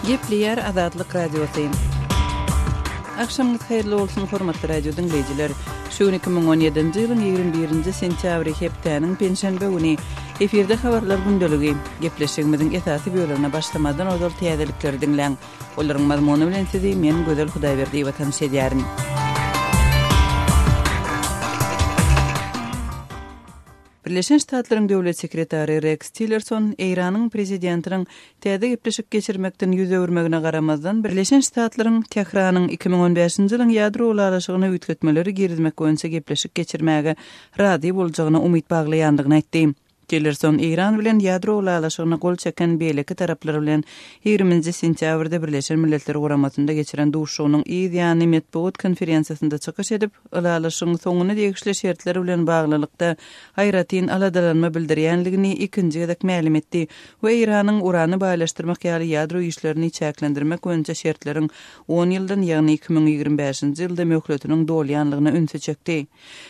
Gepleyer Azadlyk Radiosu. Akşamınız hayırlı olsun hormatly radio dinleyijiler. Şu 2017-nji ýylyň 21-nji sentýabry hepdeniň penşenbe güni efirde habarlar gündeligi gepleşigimiziň esasy bölümine başlamadan ozal täzelikleri dinleň. Olaryň mazmuny bilen sizi men Gözel Hudaýberdi watan şedýärin. Birleşen Ştatlaryň döwlet sekretary Rex Tillerson Iranyň prezidentiniň täze gepleşik geçirmekden ýüz öwürmegine garamazdan Birleşen Ştatlaryň Tehranyň 2015-nji ýylyň ýadro ulaşygyny üýtgetmeleri girizmek boýunça gepleşik geçirmäge razy boljagyna umyt baglaýandygyny aýtdy. Tillerson İran bilen ýadro ulaşygyna gol çeken beýleki taraplar bilen 20-nji sentýabrda Birleşen Milletler Guramatynda geçiren duşugynyň ýa-ni metbuat konferensiýasynda çykyş edip, ulaşygyň soňuny degişli şertleri bilen baglylykda haýratyn aladalanma bildirýänligini ikinji gezek ma'lum etdi we Iranyň urany baýlaşdyrmak ýaly ýadro işlerini çäklendirmek boýunça şertleriň 10 ýyldan ýagny 2025-nji ýylda möhletiniň dolýanlygyna ünsü çekdi.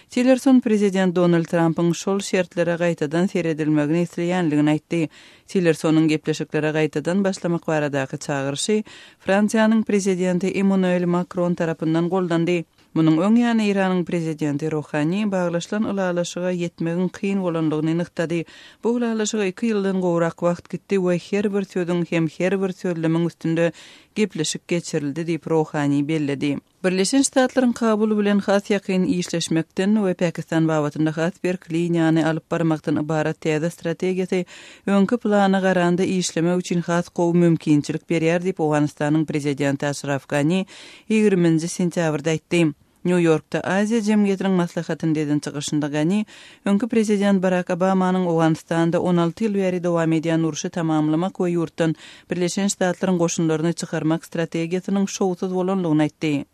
Tillerson prezident Donald Trump'yň şol şertlere gaýtadan edilmegini isleýänligini aýtdy. Tillersonyň gepleşiklere gaýtadan başlamak baradaky çağırşy Fransiýanyň prezidenti Emmanuel Macron tarapyndan goldandy. Munyň öň ýany Iranyň prezidenti Rohani baglaşylan ulaşyga ýetmegin kyn bolanlygyny nyktady. Bu ulaşyga 2 ýyldan gowrak wagt gitdi we her bir söýdüň hem her bir söýlemiň üstünde gepleşik geçirildi diýip Rohani belledi. Birleşen Ştatlaryň kabuly bilen has ýakyn işleşmekden we Pakistan babatynda has bir kliniýany alyp barmakdan ibarat täze strategiýasy öňkü plana garanda işlemek üçin has gowy mümkinçilik berýär diýip Awganistanyň prezidenti Ashraf Ghani 20-nji sentýabrda aýtdy. New York'ta Aziya Jemgyýetiniň maslahatyndan çykyşynda Ghani, öňkü prezident Barack Obamanyň Awganistanda 16 ýyl beri dowam edýän uruşy tamamlamak we ýurtdan Birleşen Ştatlaryň goşunlaryny çykarmak strategiýasynyň şowsuz bolanlygyny aýtdy.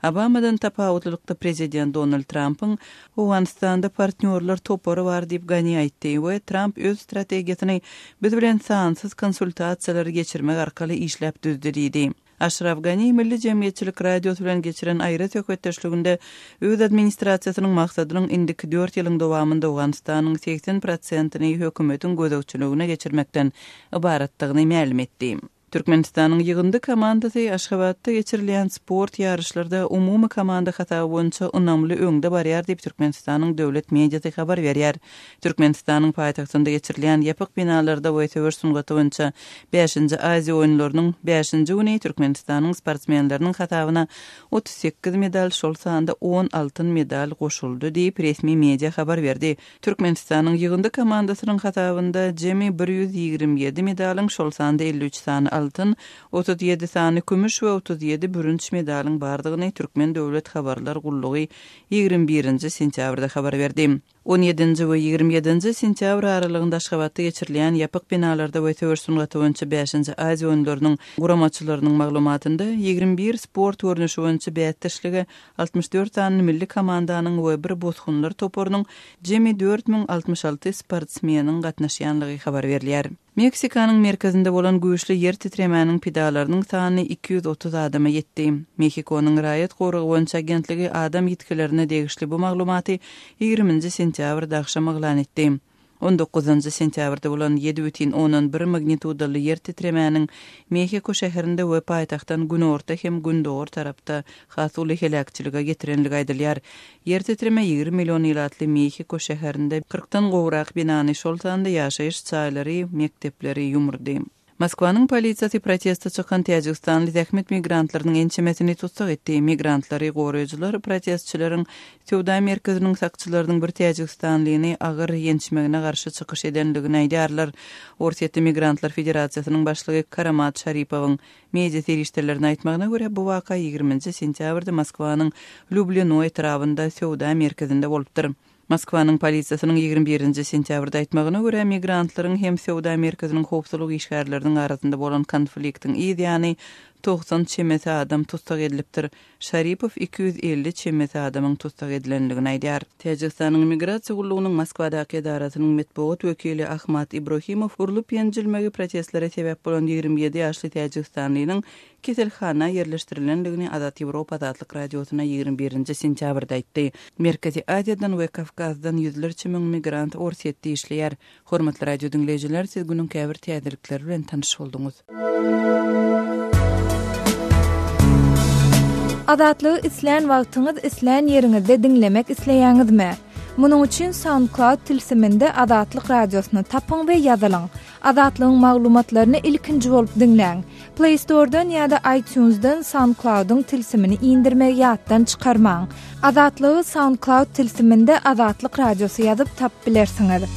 Obamadan tapawutlykda prezident Donald Trump'yň Awganistanda partnerler topary bar diýip Ghani aýtdy we Trump öz strategiýasyny biz bilen sansyz konsultasiýalar geçirmek arkaly işläp düzdi diýdi. Ashraf Ghani Milli Jemgyýetçilik radiosu bilen geçiren aýra söhbetdeşliginde öz administrasiýasynyň maksadynyň indiki 4 ýylyň dowamında Awganistanyň 80%-ni hökümetiň gözegçiligine geçirmekden ibaratlygyny ma'lum etdi. Türkmenistanyň ýygyndy komandasy Aşgabatda geçirilýän sport ýarışlarynda umumy komanda hatawy boýunça önamly öňde barýar diýip Türkmenistanyň döwlet mediasy habar berýär. Türkmenistanyň paýtagtynda geçirilýän ýapyk binalarda we töwer sungaty boýunça 5-nji Aziýa oýunlarynyň 5-nji güni Türkmenistanyň sportsmenleriniň hatawyna 38 medal, şol sanda 10 altyn medal goşuldy diýip resmi media habar berdi. Türkmenistanyň ýygyndy komandasynyň hatawynda jemi 127 medalyň, şol sanda 53 sany altın, 37 sany kümüş we 37 bürünç medalyň bardygyny Türkmen döwlet habarlar gullugy 21-nji sentýabrda habar berdi. 17-nji we 27-nji sentýabr aralygynda Aşgabatda geçirilýän ýapyk binalarda we töwer sungaty boýunça 5-nji Aziýa oýunlarynyň guramaçylarynyň maglumatynda 21 sport görnüşi boýunça bätdeşligi 64 sany milli komandanyň we bir bozgunlar toporynyň jemi 4066 sportsmeniň gatnaşýanlygy habar berilýär. Meksikanyň merkezinde bolan güýçli ýer titremäniň pidalarynyň sany 230 adama ýetdi. Meksikonyň raýat gorugy boýunça agentligi adam ýetkilerine degişli bu maglumaty 20-nji sentýabrda akşam eglan etdi. 19-njy sentýabrda bolan 7,1 magnitudaly ýer titremäniň Mehiko şäherinde we paýtagtdan günorta hem gündöwür tarapda hasuly helakçylyga getirenligi aýdylýar. Ýer titreme 20 million ýylatly Mehiko şäherinde 40-dan gowrak binany şol sanda ýaşaýyş çaýlary, mektepleri ýumurdy. Moskwanyň polisiýasy protestde çykan Täjikstanly zähmet migrantlarynyň ençemesini tutsak etdi. Migrantlary goraýjylar protestçilerin Söwda merkeziniň sakçylarynyň bir Täjikstanlyny agyr ençmegine garşy çykyş edenligini aýdýarlar. Orsiýetli Migrantlar Federasiýasynyň başlygy Karamat Şaripowyň media serişdelerini aýtmagyna görä bu waka 20-nji sentýabrda Moskwanyň Lublinoy etrafynda Söwda merkezinde bolupdyr. Moskwanyň polisiýasynyň 21-nji sentýabrda aýtmagyna görä migrantlaryň hem Söwda merkeziniň howpsuzlyk işgärleriniň arasynda bolan konfliktiň ýa-ni 90 çemesi adam tutsak edilipdir. Şaripov 250 çemesi adamın tutsak edilenligini aýdýar. Täjikstanyň migrasiýa gullugynyň Moskwadaky edarasynyň metbuat wekili Ahmat Ibrahimov urlup ýenjilmegi protestlere sebäp bolan 27 ýaşly Täjikstanlynyň keselhana ýerleşdirilenligini Azat Ýewropa adly radiosuna 21-nji sentýabrda aýtdy. Merkezi Aziýadan we Kafkazdan ýüzlerçe miň migrant Orsiýetde işleýär. Hormatly radio dinleýijiler, siz günüň käbir täzelikleri bilen tanyş bolduňuz. Adatlygy isleýän wagtyňyz isleýän ýeriňizde dinlemek isleýäňizmi? Munuň üçin SoundCloud tilsiminde Adatlyk radiosyny tapyň we ýazylyň. Adatlygyň maglumatlaryny ilkinji bolup dinleň. Play Store'dan ýa-da iTunes'dan SoundCloud'un tilsimini indirmek ýatdan çykarmaň. Adatlygy SoundCloud tilsiminde Adatlyk radiosy ýazyp tap bilersiňiz.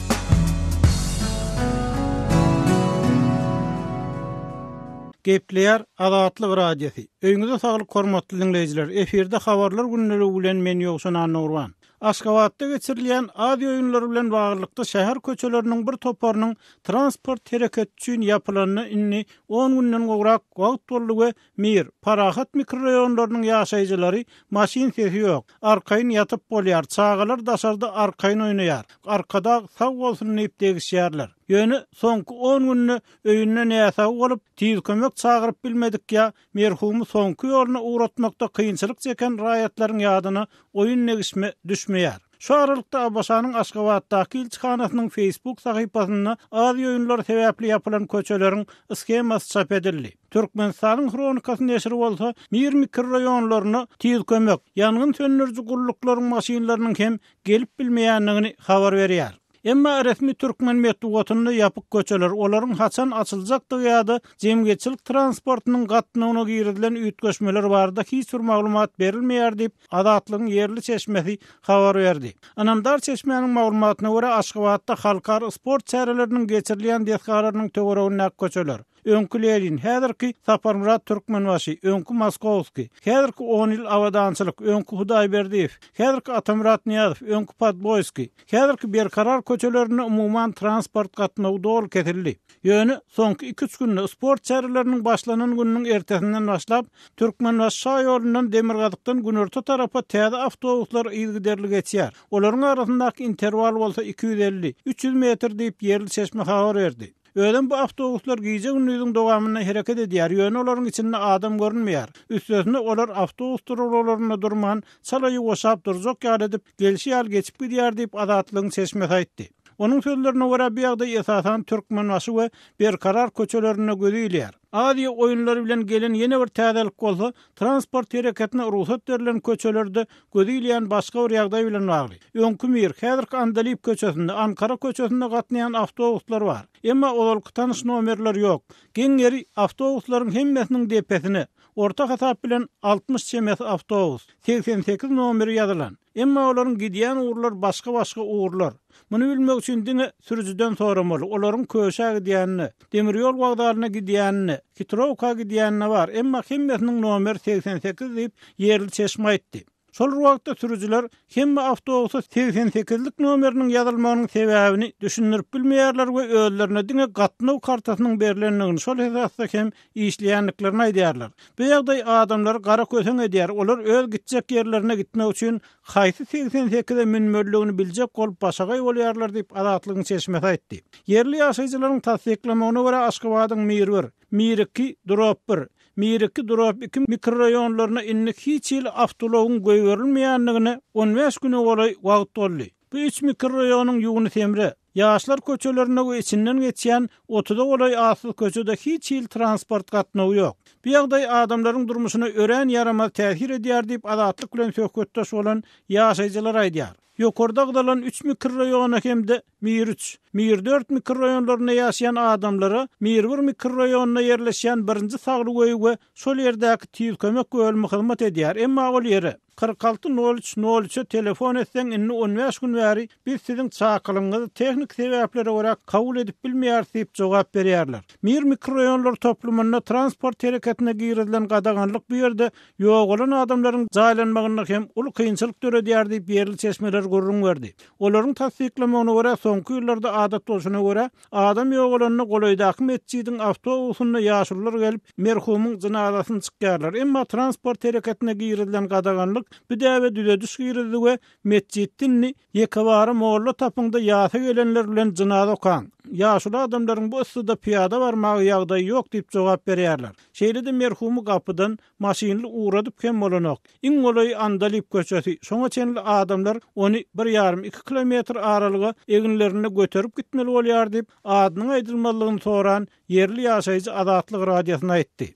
Gepleýär Adatlyk radiosi. Öňüňizde saglyk hormatly dinleýijiler. Eferde habarlar günleri bilen men ýoksun Anurwan. Aşgabatda geçirilýän adi öýünler bilen baglykda şäher köçeleriniň bir toparynyň transport hereket üçin ýapylanyny inni 10 günden gowrak wagt boldy we Mir, Parahat mikroraýonlarynyň ýaşaýjylary maşin sesi ýok. Arkaýyn ýatyp bolýar, çağalar daşarda arkaýyn oýnaýar. Arkada sag bolsun diýip degişýärler. Ýöne soňky 10 günni öýünden näse bolup, tiz kömek çagyryp bilmedik ýa, merhumy soňky ýoluna uğratmakda kynçylyk çeken raýatlaryň ýadyna oýun negişme düşmeýär. Şu aralykda Abaşanyň Aşgabatdaky ilçihanasynyň Facebook sahypasyna adi öýünler sebäpli ýapylan köçeleriň skemasy çap edildi. Türkmenistanyň kronikasyny ýeşirip bolsa, Mir mikroraýonlaryna tiz kömek, ýangyn söndürüji guruluklaryň maşinlarynyň hem gelip bilmeýänligini habar berýär. Emma resmi Türkmen medeniýetinde ýapyk köçeler olaryň haçan açyljakdygy ýa-da jemgyçilik transportunyň gatnagyna girilen üýtgeşmeler barada hiç bir maglumat berilmeýär diýip Adatlygyň ýerli çeşmesi habar berdi. Anamdar çeşmenin maglumatyna görä Aşgabatda halkary sport çäreleriniň geçirilýän dehgararynyň töweregine köçeler. Öňkülerin häzirki Saparmurat Türkmenbaşy, öňkü Moskowski, häzirki 10 ýyl awadançylyk, öňkü Hudaýberdiýew, häzirki Atamurat Niýazow, öňkü Podboyski, häzirki berkarar köçelerine umuman transport gatnagy dol kesildi. Ýöne soňky 2-3 günde sport çäreleriniň başlanan günüň ertesinden başlap Türkmenbaşy ýolundan Demirgazykdan Günerto tarapa täze awtobuslar ýygyderli geçýär. Olaryň arasyndaky interwal bolsa 250-300 metr diýip ýerli çeşme habar berdi. Öýlen bu awtobuslar giýje gündüziň dowamyna hereket edýär. Ýöne olaryň içinde adam görünmeýär. Üstesinde olar awtobus durularyna durman, çalaýy goşap durjak ýaly edip gelşi ýal geçip gidýär diýip Adatlygyň çeşmesi aýtdy. Onun sözlerine göre bir ýagda esasan Türkmenbaşy we berkarar köçelerine gödüýler. Adi oýunlar bilen gelen ýene bir täzelik bolsa, transport hereketine ruhsat berilen köçelerde gödüýlen başga bir ýagdaý bilen bagly. Öňkü Mir, häzirki Andalip köçesinde, Ankara köçesinde gatnaýan awtobuslar bar. Emma olarky tanış nomerler ýok. Geňeri awtobuslaryň hemmesiniň depesine orta hasap bilen 60 çemes awtobus, 88 nomeri ýazylan. Emma olaryň gidýän uğurlar başga uğurlar. Muny bilmek üçin diňe sürüjiden soramaly. Olaryň köşe gidýänini, demir ýol wagtlaryna gidýänini, Kitrowka gidýänini bar. Emma hemmesiniň nomer 88 diýip ýerli çeşme aýtdy. Şol wagtda sürüjüler hemme awtobusa 88lik nomeriniň ýazylmagynyň sebäbini düşünürip bilmeýärler we özlerine diňe gatnaw kartasynyň berilenligini şol esasda hem işleýänliklerini aýdýarlar. Bu ýagdaý adamlar gara kösen edýär. Olar öz gitjek ýerlerine gitmek üçin haýsy 88-de minmölligini biljek bolup başagay bolýarlar diýip Adatlygyň çeşmesi aýtdy. Yerli ýaşaýjylaryň tasdiklamagyna görä Aşgabatyň Mir 1, Mir 2, Drop 1, Mir 2 Drop 2 mikroraýonlaryna innik hiç ýyl awtologyň göýberilmeýänligine 15 güne golay wagt boldy. Bu 3 mikroraýonyň ýugyny temre, ýaşlar köçelerine we içinden geçýän 30 golay asy köçede hiç ýyl transport gatnagy ýok. Bu ýagdaý adamlaryň durmuşyna ören yaramaz täsir edýär diýip Adatlyk bilen söhbetdeş bolan ýaşaýjylar aýdýar. Ýokarda gydalan 3 mikroraýona hemde Mir 3, Mir 4 mikroraýonlaryna ýaşaýan adamlara Mir 1 mikroraýonyna ýerleşýän birinji sagly goýy we şol ýerdäki tiýiz kömek bölümi hyzmat edýär. Emma ol ýere 46-03-03 telefon etseň inni 15 gün bäri biz siziň çakylyňyzy tehnik sebäplere görä kabul edip bilmeýär diýip jogap berýärler. Mir mikroraýonlar toplumyna transport hereketine girilen gadaganlyk bu ýerde ýok bolan adamlaryň jaýlanmagyna hem uly kynçylyk döredýär diýip ýerli çeşmeler gurrun berdi. Olaryň tasdiklamagyna görä soňky ýyllarda adat bolşuna görä adam ýok bolanyny golaýdaky mescidiň awtobusyna ýaşurlar gelip merhumyň janazasyny çykýarlar. Emma transport hereketine girilen gadaganlyk bu däwe düze düşgirdi we mescidini ýekabary molla tapyňda ýasa gelenler bilen janaza okan. ýaşuly adamlaryň bu üstüde piyada barmagy ýagdaý ýok diýip jogap berýärler. Şeýle-de merhumy gapydan maşynly uğradyp kem bolanok. Iň golay Andalyp köçesi. Şoňa çenli adamlar ony 1,5-2 kilometr aralyga eginlerine götürüp gitmeli bolýar diýip adynyň aýdylmalygyny soran yerli ýaşaýjy Adatlyk radiosyna aýtdy.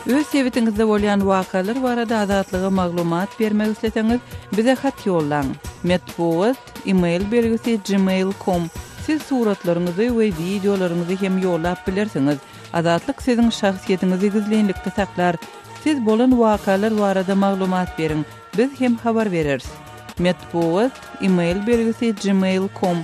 Öz sebetiňizde bolýan wakalar barada Adatlyga maglumat bermek isleseňiz, bize hat ýollaň. Metbuat email belgisi gmail.com. Siz suratlaryňyzy we videolaryňyzy hem ýollap bilersiňiz. Adatlyk siziň şahsiýetiniňizi gizlenlikde saklar. Siz bolan wakalar barada maglumat beriň. Biz hem habar bereriz. Metbuat email belgisi gmail.com.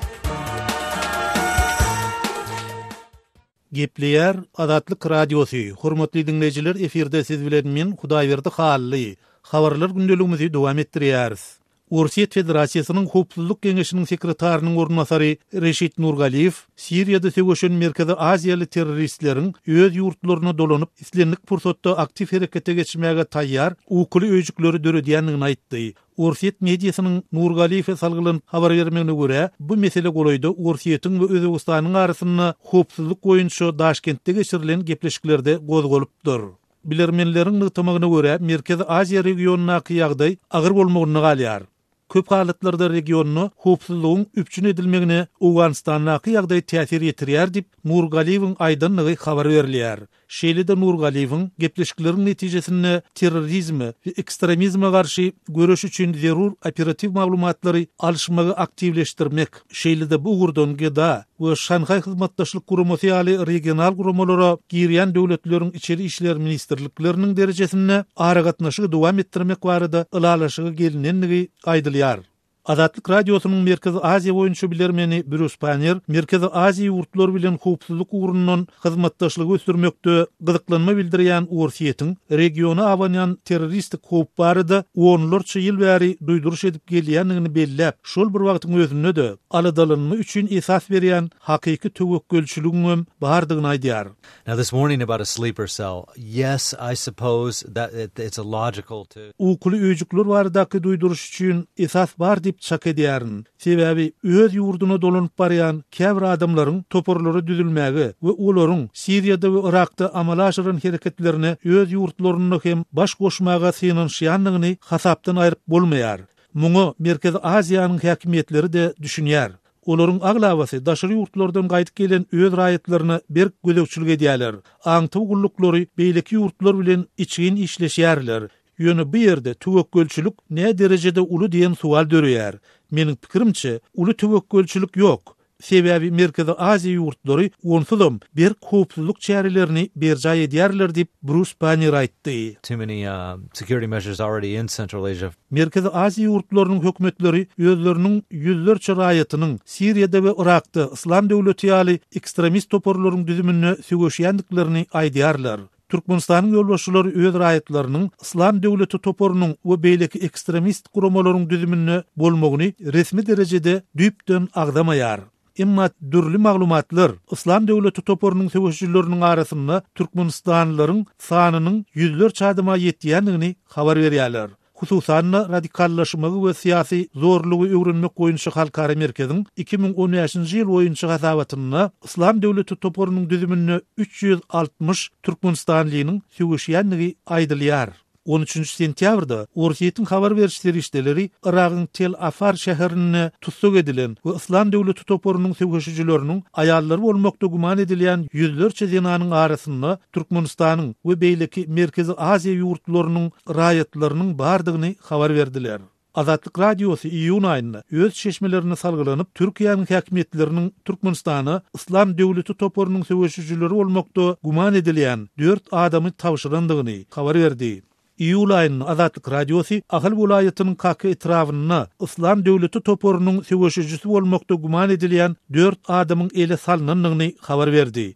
Gepleýär Adatlyk radiosu. Hormatly dinleýijiler, eferde siz bilen men Hudaýberdi Hally. Habarlar gündeligimizi dowam etdirýäris. Ursiýet Federasiýasynyň Howpsuzlyk Geňeşiniň sekretarinyň ornbasary Reşit Nurgaliýew, Siriýada söwüşen Merkezi Aziýaly terroristleriň öz ýurtlaryna dolanyp islenlik pursatda aktiv herekete geçmäge taýýar ukuly öýjükleri döredýändigini aýtdy. Ursiýet mediasynyň Nurgaliýew salgylanyp habar bermegine görä, bu mesele golaýda Ursiýetiň we Özbegistanyň arasynda howpsuzlyk boýunça Daşkentde geçirilen gepleşiklerde gozgolypdyr. Bilermenleriň nykdymagyna görä, Merkezi Aziýa regionunaky ýagdaý agyr bolmagyny galýar. Köp halatlarda regionu howpsuzlygyň üpçün edilmegine Awganistanaky ýagdaý täsir ýetirýär diýip Nurgaliewiň aýdynlygy habar berilýär. Şeýle-de Nurgaliewiň gepleşikleriň netijesinde terrorizmi we ekstremizme garşy görüş üçin zerur operativ maglumatlary alşmagy aktivleşdirmek, şeýle-de bu gurdan geda we Şanhaý hyzmatdaşlyk guramaty ýaly regional guramalara girýän döwletleriň içeri işler ministrlikleriniň derejesinde ara gatnaşygy dowam etdirmek barada ılalaşygy gelinendigi aýdylýar. Adatlyk radiosynyň Merkezi Aziýa boýunça bilermeni Bruce Banner, Merkezi Aziýa ýurtlary bilen howpsuzlyk ugrundan hyzmatdaşlygy ösdürmekde gyzyklanma bildirýän Ursiýetiň regiona awanyan terroristik howp barada onlarça ýyl bäri duýduruş edip gelýändigini belläp, şol bir wagtyň özünde de aladalynma üçin esas berýän hakyky töwekkülçiligiň bardygyny aýdýar. Now this morning about a sleeper cell. Yes, I suppose that it's a logical to. Ukuly öýjükler baradaky duýduruş üçin esas bar diýip şak edýärin. Sebebi öz ýurduna dolanyp barýan käbir adamlaryň toporlary düzülmägi we olaryň Siriýada we Irakda amal aşyran hereketlerini öz ýurtlaryna hem baş goşmaga synanşýanlygyny hasapdan aýryp bolmaýar. Muňa Merkezi Aziýanyň häkimetleri de düşünýär. Olaryň aglawasy daşary ýurtlardan gaýdyp gelen öz raýatlaryna bir gözegçilik edýärler. Aňtyw gullukları beýleki ýurtlar bilen içgin işleşýärler. Ýöne bu ýerde töwekkülçilik ne derejede uly diýen sual dörýär. Meniň pikirimçe, uly töwekkülçilik ýok. Sebebi Merkezi Aziýa ýurtlary onsuzam bir howpsuzlyk çärelerini berjay edýärler diýip Bruce Banner aýtdy. Too many security measures already in Central Asia. Merkezi Aziýa ýurtlarynyň hökümetleri özleriniň ýüzlerçe raýatynyň Siriýada we Irakda Islam döwleti ýaly ekstremist toporlaryň düzümine söwüşýändiklerini aýdýarlar. Türkmenistanyň ýolbaşçylary öz raýatlarynyň Islam döwleti toporunyň we beýleki ekstremist guramalaryň düzümine bolmagyny resmi derejede düýpden agdamaýar. Emma dürli maglumatlar Islam döwleti toporunyň söwüşçileriniň arasynda Türkmenistanlylaryň sanynyň ýüzlerçe adyma ýetýändigini habar berýärler. Hususan radikallaşmagy we syýasy zorlugy öwrenmek boýunça halkara merkeziň 2015-nji ýyl boýunça gazawatyna Islam döwleti toporunyň düzümine 360 Türkmenistanlynyň söwüşýändigi aýdylýar. 13 sentýabrda Ursiýetiň habar berişleri işleri Iragyň Tel Afar şäherine tutsak edilen we Islam döwleti toporunyň söwüşçileriniň aýallary bolmakda guman edilýän ýüzlerçe zinanyň arasynda Türkmenistanyň we beýleki Merkezi Aziýa ýurtlarynyň raýatlarynyň bardygyny habar berdiler. Adatlyk radiosu iýun aýynda öz şeşmelerini salgylanyp Türkiýanyň häkimetleriniň Türkmenistana Islam döwleti toporunyň söwüşçileri bolmakda guman edilýän 4 adamy tawşyrandygyny habar berdi. İýul aýynyň Adatlyk radiosu Ahyl welaýatynyň Kaka etrawyna Islam döwleti toporunyň söwüşçisi bolmakda guman edilýän 4 adamyň ele salynandygyny habar berdi.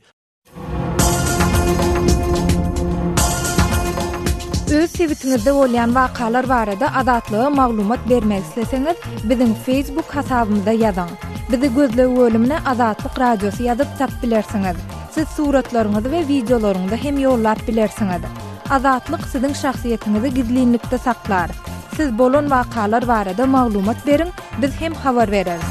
Öz sebetiňizde bolýan wakalar barada adatlyga maglumat bermek isleseňiz, biziň Facebook hasabymyzda ýazyň. Bizi gözlegi bölümine Adatlyk radiosu ýazyp tap bilersiňiz. Siz suratlaryňyzy we videolaryňyzy hem ýollap bilersiňiz. Adatlyk siziň şahsiýetiniňizi gizlinlikde saklar. Siz bolan wakalar barada maglumat beriň Biz hem habar bereriz.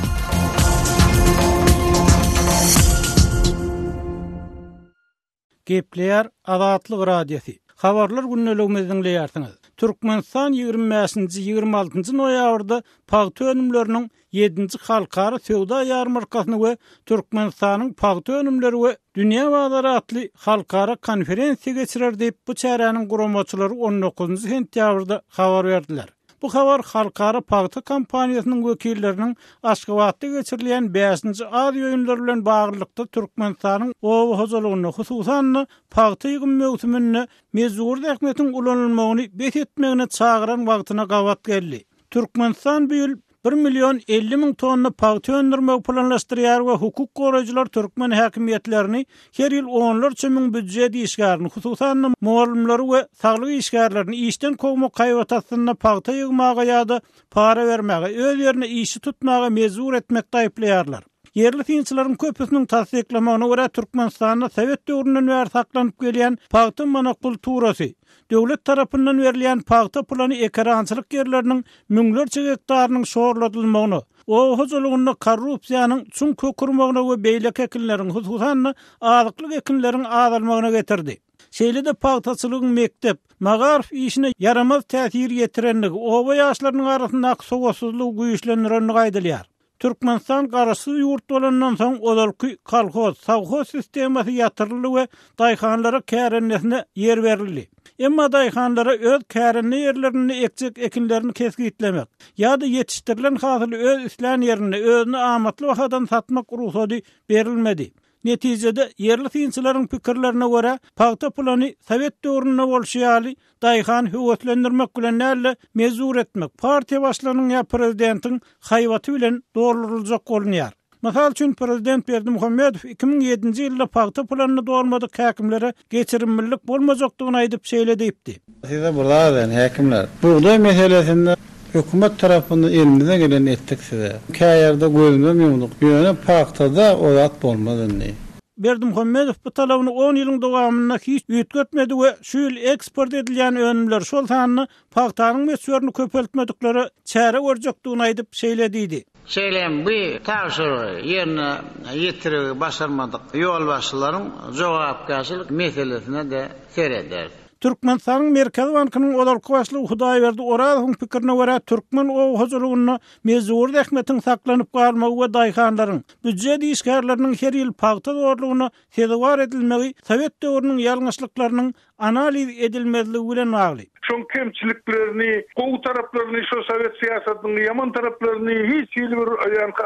Gepleýär Azatlyk Radiosi. Habarlar günnelegimizden dinleýärsiňiz. Türkmenistan 25-nji 26-njy noýabrda paýta önümleriniň 7-nji halkara sowda ýarmarkasyny we Türkmenistanyň paýta önümleri we dünýä bazary atly halkara konferensiýa geçirer diýip bu çäräniň guramaçylary 19-njy sentýabrda habar berdiler. Bu habar halkara paýta kampaniýasynyň wekilleriniň Aşgabatda geçirilýän 5-nji Aziýa öýünleri bilen baglykda Türkmenistanyň owa hojalygyny, hususan paýta ýygym mewsümini mezur ähmetiň ulanylmagyny bet etmegine çagyran wagtyna gawat geldi. Türkmenistan bu ýyl 1.050.000 tonna paýta öndürmek planlaşdyrýar we hukuk goraýjylar Türkmen häkimiýetlerini her ýyl onlarça miň büdjet işgärini, hususan muallimleri we saglyk işgärlerini işden kowmak kaýwatasyna paýta ýygmaga ýa-da para bermäge, öz ýerine işi tutmaga mezur etmekde aýplaýarlar. Yerli finçilerin köpüsünün tasdiklamagyna görä Türkmenistanda Sowet döwründen bäri saklanyp gelýän paýta monokulturasy, döwlet tarapyndan berilýän paýta plany ekrançylyk ýerleriniň müňlerçe hektarynyň şorladylmagyny, o hojalygyny korrupsiýanyň çuň kökürmegine we beýlek ekinleriň, hususan azyklyk ekinleriň azalmagyna getirdi. Şeýle de paýtaçylygyň mektep, magarif işine yaramaz täsir ýetirenligi, oba ýaşlarynyň arasynda sowasyzlyk güýçlenýärini gaýdylýar. Türkmenistan garaşsyz ýurt bolandan soň odalky kolhoz, sowhoz sistemasi ýatyryldy we daýhanlara kärennesine ýer berildi. Emma daýhanlara öz kärenli ýerlerini ekjek ekinlerini kesgitlemek ýa-da ýetişdirilen hasyly öz islan ýerini özüne amatly bahadan satmak ruhsady berilmedi. Netijede yerli finçilerin pikirlerine göre paýta plany Sowet döwründe bolşýaly daýhan höwetlendirmek bilen näle mezur etmek partiýa başlygynyň ýa prezidentiň haýwaty bilen dogrulyjak bolýar. Masal üçin prezident Berdimuhammedow 2007-nji ýylda paýta planyny dogurmadyk häkimlere geçirilmelik bolmajakdygyny aýdyp şeýledipdi. Size burada häkimler buğday meselesinde hökümet tarapyndan elimizden gelen etdik size. Käýerde gözüme memnunlyk. Ýöne paýtada o zat bolmady. Berdimuhammedow bu talabyny 10 ýylyň dowamyna hiç ýetmedi we şu ýyl eksport edilýän önümler şol sanyny paýtanyň mesuwerini köpeltmedikleri çäre görjekdigini aýdyp şeýlediydi. Söylem bu tavşır yerine yetirip başarmadık yol başçıların jogapkarşylyk meselesine de sereder. Türkmenistanyň Merkezi Bankynyň odalky başlygy Hudaýberdi Orazowyň pikirine görä Türkmen owa hojalygyny mezur ähmetiň saklanyp galmagy we daýhanlaryň büdjet işgärleriniň her ýyl paýta zorlugyny sezewar edilmegi Sowet döwrüniň ýalňyşlyklarynyň analiz edilmezligi bilen bagly. Şoň kemçiliklerini, gowy taraplaryny, şu Sowet siýasatynyň ýaman taraplaryny hiç bir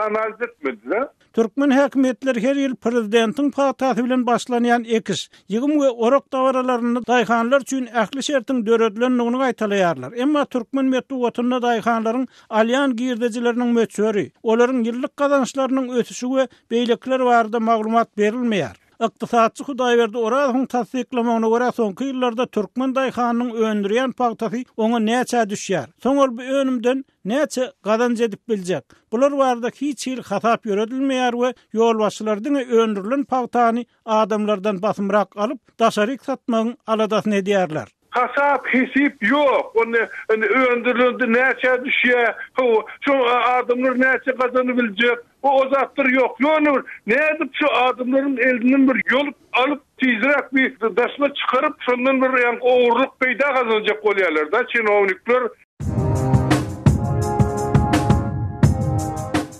analiz etmediler. Türkmen häkimetleri her ýyl prezidentiň paýtasy bilen başlanýan ekiş, ýygym we orak dawaralaryny daýhanlar üçin ähli şertiň döredilenligini gaýtalaýarlar. Emma Türkmen medeniýetinde daýhanlaryň alýan girdejileriniň möçüri, olaryň ýyllyk gazançlarynyň ösüşi we beýlekler barada maglumat berilmeýär. Iqtisadçy Hudaýberdi Orazowyň tasdiklamagyna görä soňky ýyllarda Türkmen daýhanynyň öndürýän paýtasy oňa näçe düşýär. Soňra bu önümden näçe gazanç edip biljek. Bular barada hiç ýyl hasap ýöredilmeýär we ýol başçylaryň öndürilen paýtany adamlardan basymrak alyp daşaryk satmagyň aladasyny edýärler. Hasap, hesip yok. Onu öndürüldü, näçe düşýär. Şu adamlar näçe gazanybiljek. O zatlar yok. Ýöne nädip şu adamlaryň elinden bir ýol alyp tizrak bir daşma çıkarıp şondan bir ýa owurlyk peýda gazanjak bolýarlar da çinownikler.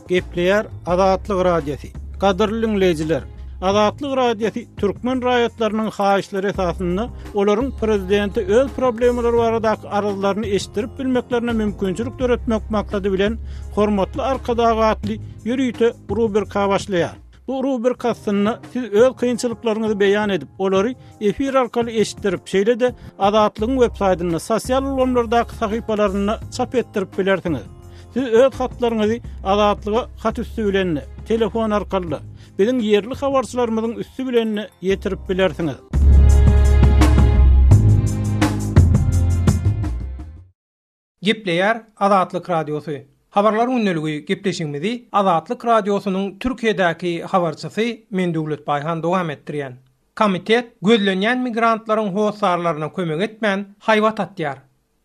Gepleýär Azatlyk Radiosi. Gadyrly dinleýijiler, Azatlyk Radiosi Türkmen raýatlarynyň haýyşlary esasynda olaryň prezidenti öz problemleri baradaky arazlaryny eşitdirip bilmeklerine mümkinçilik töretmek maksady bilen hormatly arkadagy atly ýürüýte rubrika başlaýar. Bu rubrikasyny siz öz kynçylyklaryňyzy beýan edip, olary efir arkaly eşitdirip, şeýle de Azatlygyň web saýtyna, sosial ulanlardaky sahypalaryna çap etdirip bilersiňiz. Siz öz hatlaryňyzy Azatlyga hat üstü bilen, telefon arkaly biziň yerli habarçylarymyzyň üstü bilen ýetirip bilersiňiz. Gepleýär Azatlyk Radiosu. Habarlar günneligi gepleşigimizi Azatlyk Radiosunyň Türkiýedäki habarçysy Mendowlet Baýhan dowam etdirýän. Komitet gözlenýän migrantlaryň howsarlaryna kömek etmän haýwat atýar.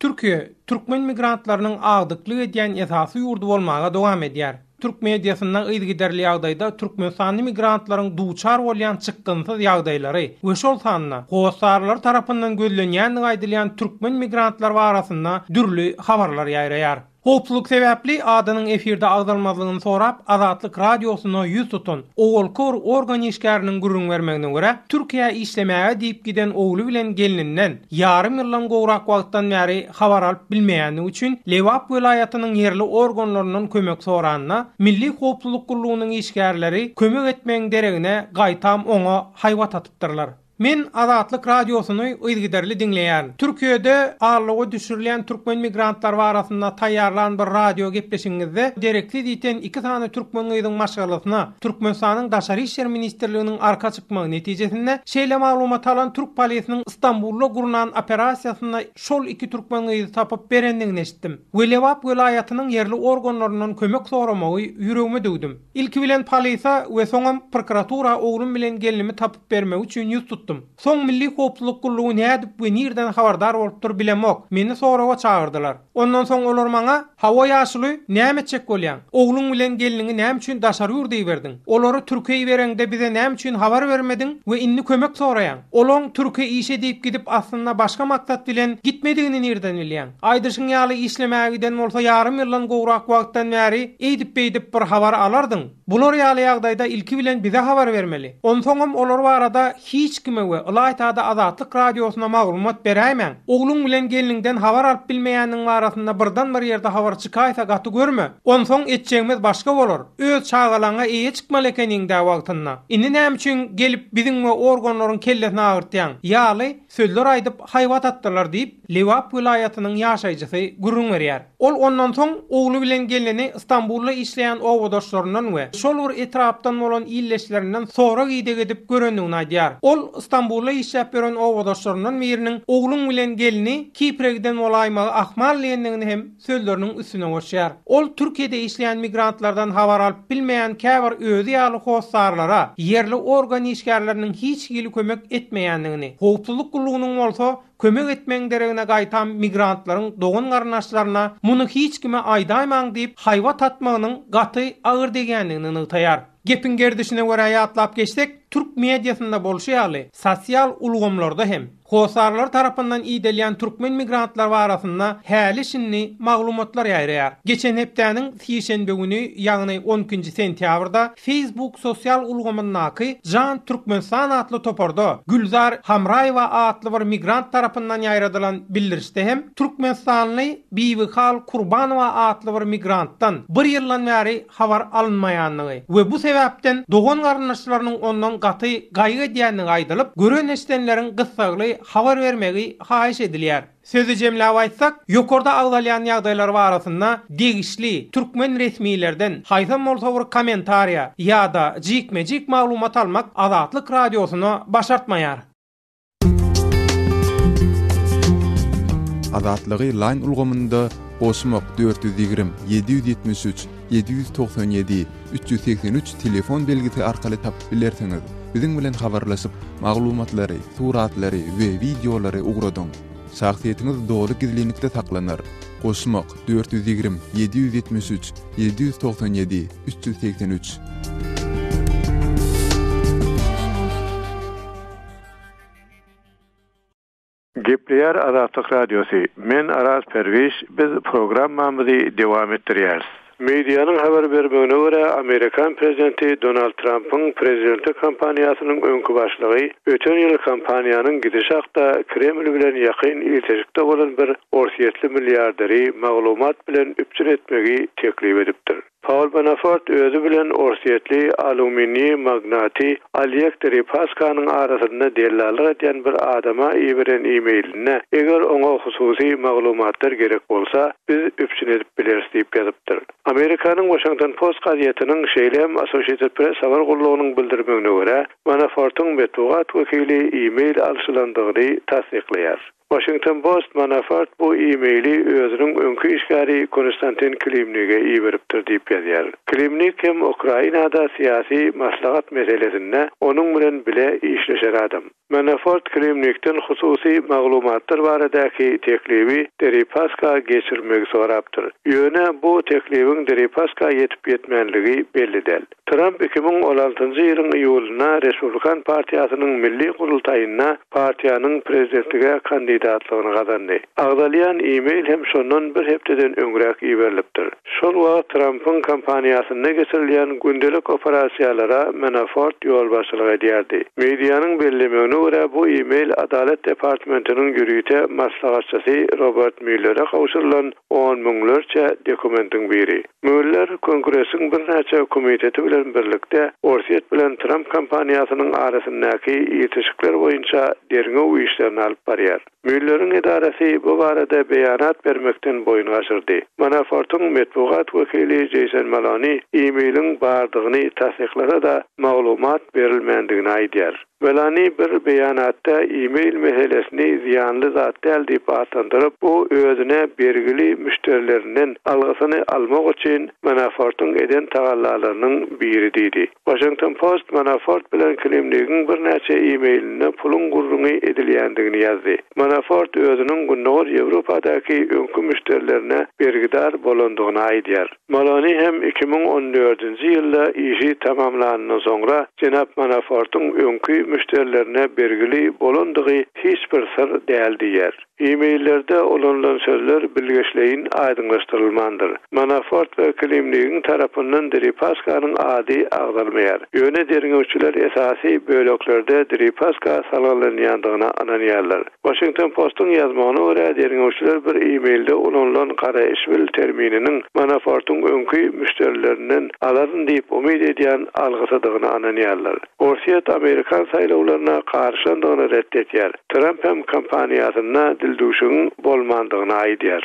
Türkiye, Türkmen migrantlarynyň agdyklyk edýän esasy ýurdu bolmaga dowam edýär. Türk mediasynda ýygyderli ýagdaýda türkmenistany migrantlaryň duçar bolýan çykdynsyz ýagdaýlary we şol sanyna gowsarlar tarapyndan gözlenýän aýdylýan türkmen migrantlar barasynda dürli habarlar ýaýraýar. Hopsuzluk sebäpli adynyň efirde agdalmazlygyny sorap Azatlyk radiosyna ýüz tutun. Ogulkor organ işgäriniň gürrüň bermegine görä Türkiýe işlemäge diýip giden ogly bilen gelininden ýarym ýyldan gowrak wagtdan bäri habar alyp bilmeýäni üçin Lewap welaýatynyň yerli organlarynyň kömek soranyna Milli Hopsuzluk Gurulunyň işgärleri kömek etmeň deregine gaýtam oňa haýwat atypdyrlar. Men Azatlyk radiosyny ýygyderli dinleýän. Türkiýede ağırlygy düşürilen türkmen migrantlar barasynda taýýarlanan bir radio gepleşiňizde direkti diýen 2 tane türkmen ýygyň maşgalasyna Türkmenistanyň Daşary işler ministrliginiň arka çykmagy netijesinde şeýle maglumat alan türk poliýasynyň Istanbulda gurulan operasiýasyna şol 2 türkmen ýygy tapyp berendigini eşitdim. Welewap welaýatynyň yerli organlarynyň kömek soramagy ýüregime döwdüm. İlki bilen poliýa we soňam prokuratura oglum bilen gelinimi tapyp bermek üçin ýüz tutdum. Soň Milli Hopsuzluk Guruluny nädip we nirden habardar bolupdyr bilemok. Meni soraga çağırdylar. Ondan soň olar maňa hawa ýaşly näme çek bolýan? Ogluň bilen geliniňi näme üçin Daşary ýurdy berdiň? Olary Türkiýe berende bize näme üçin habar bermediň we inni kömek soraýan? Olaň Türkiýe işe diýip gidip aslynda başga maksat bilen gitmedigini nirden bilýän? Aýdyşyň ýaly işlemägiden bolsa ýarym ýyldan gowrak wagtdan bäri eýdip-beýdip bir habar alardyň. Bular ýaly ýagdaýda ilki bilen bize habar bermeli. Onsoňam olar barada hiç kime we Ilaytada Azatlyk radiosyna maglumat beräýmen. Ogluň bilen geliniňden habar alyp bilmeýäniň barasynda birden bir ýerde habar çykaýsa gaty görme. Onsoň etjegimiz başga bolar. Öz çağalaňa eýe çykmaly ekeniň de wagtynda. Indi näme üçin gelip biziň we organlaryň kellesine agyrtýan? Ýaly sözler aýdyp haýwat atdylar diýip Lewap welaýatynyň ýaşaýjysy gurrun berýär. Ol ondan soň ogly bilen gelini Istanbulda işleýän owadaşlarynyň we şol bir etrapdan bolan illeşlerinden sonra gide gidip görendigini aýdýar. Ol Istanbulda işläp beren owadaşlarynyň biriniň ogluň bilen gelini Kipregden bolaýmagy ahmal diýendigini hem sözleriniň üstüne goşýar. Ol Türkiýede işleýän migrantlardan habar alyp bilmeýän käbir özi ýaly howsarlara yerli organ işgärleriniň hiç gili kömek etmeýändigini, howpsuzluk gurulunyň bolsa kömek etmeň deregine gaýtan migrantlaryň dogan garnaşlaryna muny hiç kime aýdaýmaň diýip haýwat atmagynyň gaty agyr degendigini ýytaýar. Gepin gerdişine görä ýatlap geçsek, Türk mediasynda bolşýaly sosial ulgamlarda hem howsarlar tarapyndan iýdelýän türkmen migrantlar barasynda häli şinni maglumatlar ýaýraýar. Geçen hepdäniň şeýşembe güni, ýagny 12-nji sentýabrda Facebook sosial ulgamyndaky Jan Türkmenistan atly toparda Gülzar Hamraýewa atly bir migrant tarapyndan ýaýradylan bildirişde hem Türkmenistanly Biwihal Kurbanowa atly bir migrantdan bir ýyldan bäri habar alınmaýanlygy we bu sebäpden dogan garnaşlarynyň ondan gaty gaýgy diýendigi aýdylyp, gören eşdenleriň gyssaly habar bermegi haýyş edilýär. Sözü jemläp aýtsak, ýokarda agdalýan ýagdaýlar barasynda degişli türkmen resmiýlerden haýsam bolsa bir kommentariýa ýa-da jikme-jik maglumat almak Azatlyk radiosyna başartmaýar. Azatlygy line ulgamynda Osmok 420 773 797 383 telefon belgisi arkaly tapyp bilersiňiz. Biziň bilen habarlaşyp maglumatlary, suratlary we videolary ugradyň. Şahsiýetiňiz dogry gizlilikde saklanır. Osmok 420 773 797 383. Gepleýär Azatlyk radiosy. Men Aras Perwiş, biz programmamyzy dowam etdirýäris. Mediýanyň habar bermegine görä Amerikan prezidenti Donald Trump'ın prezidentlik kampaniýasynyň öňkü başlygy öten ýyl kampaniýanyň gidiş hakda Kreml bilen ýakyn iltejikde bolan bir orsiýetli milliarderi maglumat bilen üpçür etmegi teklip edipdir. Paul Manafort özü bilen orsiýetli alumini magnati Alek Deripaskanyň arasynda dellallyk edýän bir adama ýeberen e-mailine eger oňa hususy maglumatlar gerek bolsa biz üpçün edip bileriz diýip ýazypdyr. Amerikanyň Washington Post gazetynyň Şeýlem Associated Press habar gurulunyň bildirmegine görä Manafortyň metbuat wekili e-mail alşylandygyny tasdikleýär. Washington Post Manafort bu e-maili özünün önkü işgari Konstantin Kilimnik'e iberipdir diýip ýazýar. Kilimnik hem Ukrainada siyasi maslahat meselesinde onun bilen bile işleşer adam. Manafort Kilimnik'ten hususi maglumatlar baradaky teklibi Deripaska geçirmek sorapdyr. Ýöne bu teklibin Deripaska yetip yetmenligi belli del. Trump 2016-njy ýylyň iýuluna Respublikan partiýasynyň milli gurultaýyna partiýanyň prezidentlige kandidatlygyny gazandy. Agdalyan e-mail hem şondan bir hepdeden öňrek iberilipdir. Şol wagt Trump'ın kampaniýasyna geçirilýän gündelik operasiýalara Manafort ýol başçylyk edýärdi. Mediýanyň bellemegine görä bu e-mail Adalet Departamentiniň ýürüýte maslahatçysy Robert Mueller'e gawşyrylan 10 miňlerçe dokumentin biri. Mueller Kongresiň bir näçe komiteti bilen birlikde Orsiýet bilen Trump kampaniýasynyň arasyndaky ýetişikler boýunça derňe uýuşlaryny alyp barýar. Mueller'in idaresi bu barada beýanat bermekden boyun gaçyrdy. Manafort'un metbuat wekili Jason Maloney e-mailin bardygyny tasdiklasa da maglumat berilmendigini aýdýar. Velani bir beýanatda e-mail meselesini ziyanly zat däl diýip atlandyryp, bu özüne bergili müşterilerinden algysyny almak üçin Manafort'un eden tagallalarynyň biri diýdi. Washington Post Manafort bilen Kilimnik'in bir näçe e-mailine pulun gurruny edilýändigini ýazdy. Manafort özünün günnäger Ýewropadaky öňkü müşterilerine bergidar bolandygyny aýdýar. Maloney hem 2014-nji ýylda işi tamamlanandan soňra Jenap Manafort'un öňkü müşterilerine bergili bolandygy hiç bir sır däl diýer. E-maillerde olanlan sözler bilgeçleyin aydınlaştırılmandır. Manafort ve Kilimnik'in tarafından Deripaska'nın adi agdalmaýar. Ýöne derňewçiler esasy böleklerde Deripaska salalanýandygyna ananýarlar. Washington Post'un ýazmagyna görä derňewçiler bir e-mailde olanlan kara işbil termininiň Manafort'un öňkü müşterilerinden alaryn diýip umyd edýän algysydygyny ananýarlar. Orsiýet Amerikan saýlawlaryna garşylandygyny reddetýär. Trump hem kampaniýasyna dilduşun bolmandygyny aýdýar.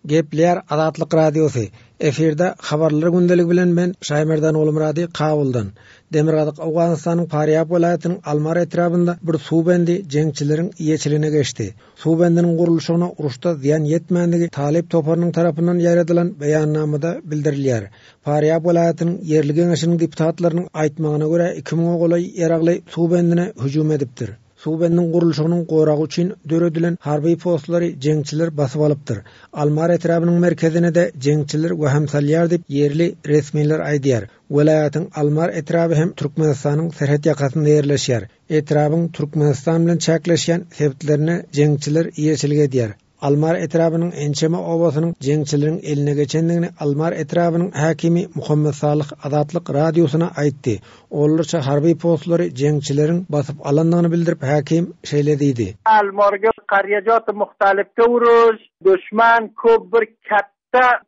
Gepler Adatlyk Radiosu. Efirde habarlar gündelik bilen ben Şaýmerdan Olumrady Kabuldan. Demirgazyk Awganystanyň Faryab welaýatynyň Almar etrabynda bir suwbendi jeňçileriň iýeçiligine geçdi. Suwbendiniň gurulşyna uruşda ziýan ýetmänligi Talip toparynyň tarapyndan ýaradylan beýannamada bildirilýär. Faryab welaýatynyň ýerli geňeşiniň deputatlarynyň aýtmagyna görä 2000 golay ýaragly suwbendine hüjüm edipdir. Suwbendiniň gurulşynyň goragy üçin döredilen harby postlary jeňçiler basyp alypdyr. Almar etrabynyň merkezine de jeňçiler we hemsalýar diýip ýerli resmiler aýdýar. Welaýatyň Almar etrabı hem Türkmenistanyň serhet ýakasynda ýerleşýär. Etrabyň Türkmenistan bilen çäkleşýän sebäplerini jeňçiler iýeçilik edýär. Almar etrabynyň ençeme obasynyň jeňçileriň eline geçendigini Almar etrabynyň häkimi Muhammed Salih Adatlyk radiosyna aýtdy. Olurça harby postlary jeňçileriň basyp alandygyny bildirip häkim şeýle diýdi. Almarga qaryajaty muhtalifga uruş, düşman köp bir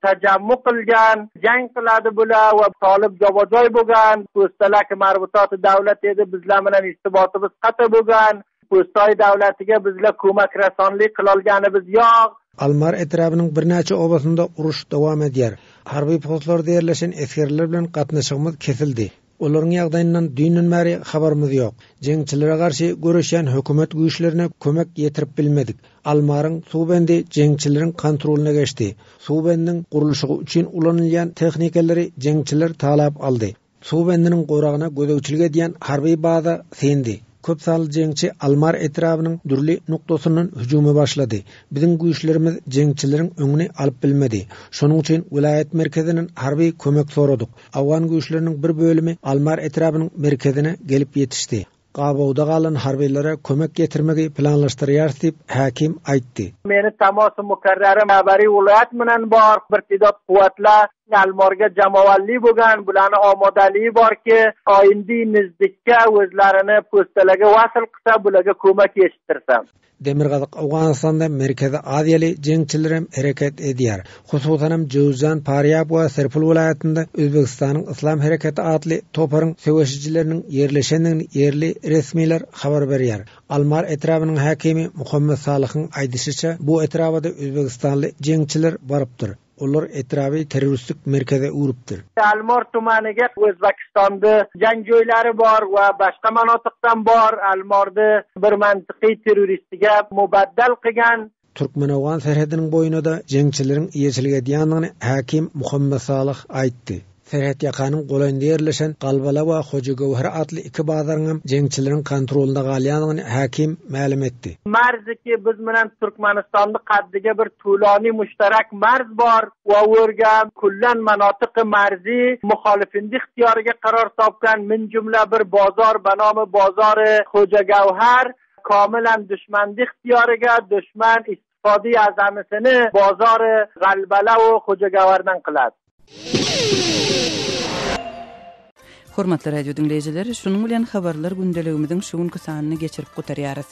tajammu qilgan, jang qiladi bular va Talib javojoy bo'lgan, postalak marbutot davlat edi, bizlar bilan irtibotimiz qat'iy bo'lgan, postoy davlatiga bizlar ko'mak rasonlik qilolganimiz yo'q. Almar etrabynyň bir näçe obasynda uruş dowam edýär. Harby postlarda ýerleşen eskerler bilen gatnaşygymyz kesildi. Olaryň ýagdaýyndan düýnün bäri habarymyz ýok. Jeňçilere garşy görüşýän hökümet güýçlerine kömek ýetirip bilmedik. Almaryň suwbendi jeňçileriň kontrolyna geçdi. Suwbendiň gurulşy üçin ulanylýan tehnikalary jeňçiler talap aldy. Suwbendiniň goragyna gödökçilik edýän harby baza sendi. Köp sanly jeňçi Almar etrabynyň dürli nukdasynyň hüjumy başlady. Biziň güýçlerimiz jeňçileriň öňüni alyp bilmedi. Şonuň üçin vilayet merkeziniň harby kömek soradyk. Awgan güýçleriniň bir bölümi Almar etrabynyň merkezine gelip ýetişdi. Gabawda galan harbiylere kömek getirmegi planlaşdyrýar diýip häkim aýtdy. Meni tamasy mukarrary mabari vilayat bilen bar bir tidot kuwatlar Almarga jamoatli bo'lgan, bularning omadaligi borki, oyindi nizdikka o'zlarini postalaga wasl qilsa, bularga ko'mak yetishtirsam. Demirgazyk Awganystanda merkezi adiyeli jeňçilerim hereket edýär. Hususan hem Jowzan, Faryab we Serpil welaýatynda Özbekistanyň Islam Hereketi adly toparyň söwüşçileriniň ýerleşendigini ýerli resmiler habar berýär. Almar etrabynyň häkimi Muhammed Salihyň aýdysynça, bu etrabada Özbekistanly jeňçiler barypdyr. Olar etrabi teröristik merkeze urupdyr. Almor tumaniga Özbekistanda jang joylary bar we başga manatıkdan bar. Almorda bir mantyky teröristiga mubaddal qilgan. Türkmenowgan serhediniň boyuna da jengçilerin iýeçiligi diýanyny Hakim Muhammed Salih aýtdy. Serhet yakanyň golandy ýerleşen Galbala we Hojagowhar atly iki bazaryň jengçilerin kontrolunda galýanyny Hakim ma'lum etdi. Marzki biz bilen Türkmenistanda qaddiga bir tulany müşterak marz bar we wurga kullan manatyky marzi muhalifindi ixtiýaryga qarar tapgan min jumla bir bozor banamy bozary Hojagowhar kamilan düşmandi ixtiýaryga düşman istifade azamysyny bozary Galbala we Hojagowhardan qiladi. Hormatly radio dinleyijiler, şunuň bilen habarlar gündeligimiziň şu günkü sanyny geçirip gotarýarys.